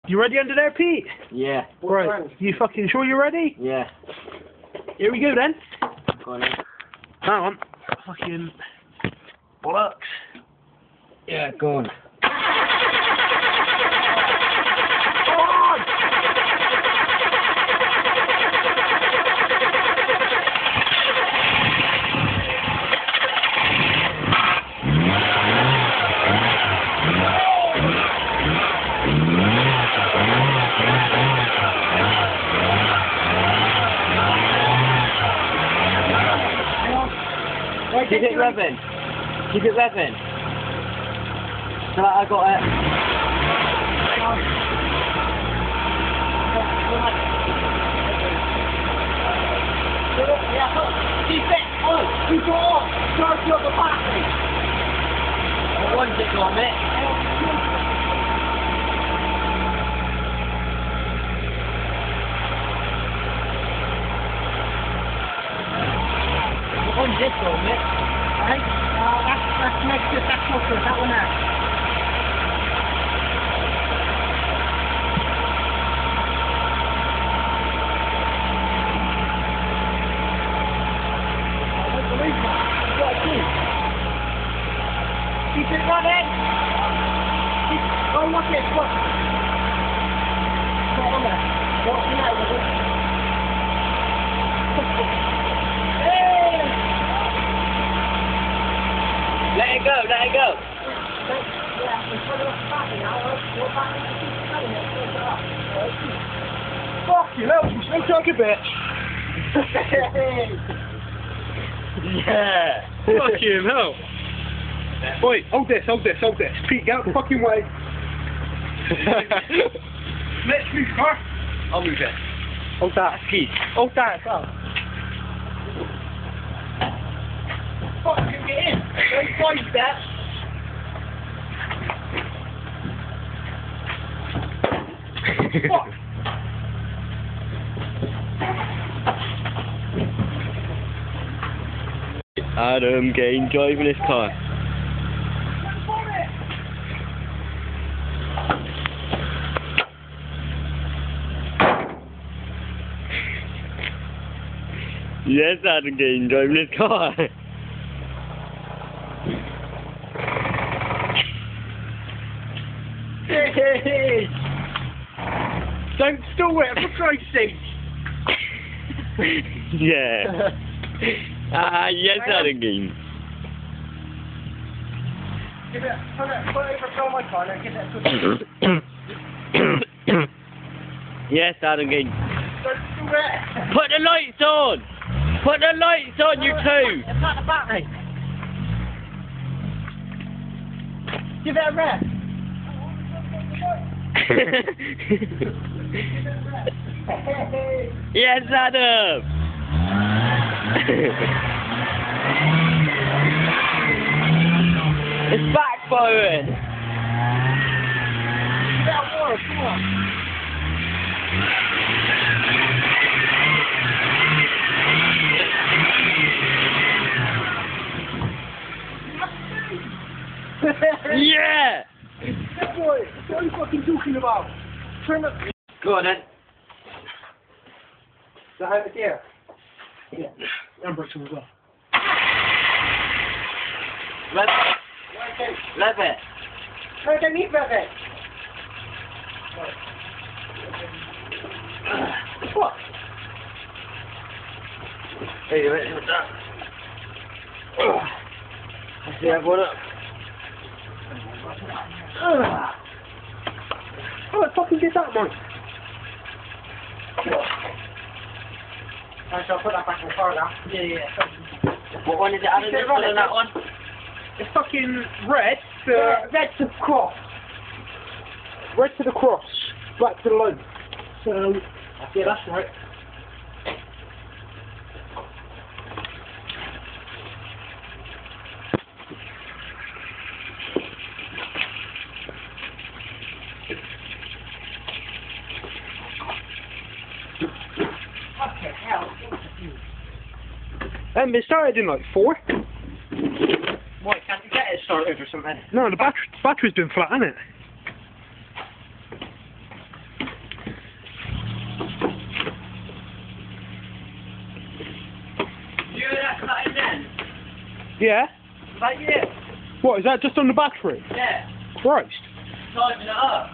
You ready under there, Pete? Yeah. Right. You fucking sure you're ready? Yeah. Here we go then. Go on then. Hang on. Fucking bollocks. Yeah, go on. Keep it revving. Keep it revving. So I got it. Keep it. Oh, you go off. Charge you up the battery. One tick on it. One tick on it. Right? That's negative, that's positive, that one out. I don't believe that. What I do? Keep it running! Oh, look it, look! Put it on there. What's the matter with it? Let it go, let it go. Fuck you, hell, you smoke like a bitch. Yeah. Fuck you, hell. Wait, hold this. Pete, get out the fucking way. Let's move, car. I'll move it. Hold that. Keith. Hold that as well. Fucking get in. Don't fight that. Fuck. Adam getting driving his car. Yes, Adam getting driving his car. Don't stall it, for Christ's sake. Yeah. Yes, Adam getting. Give it, put it over my car and give it to Yes, Adam getting. Don't stall it. Put the lights on! Put the lights on, you two! It's not the battery. Give it a rest. Yes, Adam! It's backfiring! That water, come on. Yeah! Good boy, what are you fucking talking about? Turn up. Go on then. Is that over here? Yeah. And Brixton as well. Rev it. Rev it. No, I don't need rev it. What? Hey, you ready with that? I see everyone up. How the fucking did that, Mike? I'll put that back in the car now. Yeah. What one is it? Adam, this one and that one? It's fucking red. Red to the cross. Red to the cross. Black to the line. So, yeah, that's right. It started in like 4. What, can't you get it started or something? No, the battery's been flat, hasn't it? that in then? Yeah? Right here? What, is that just on the battery? Yeah. Christ. Tighten it up.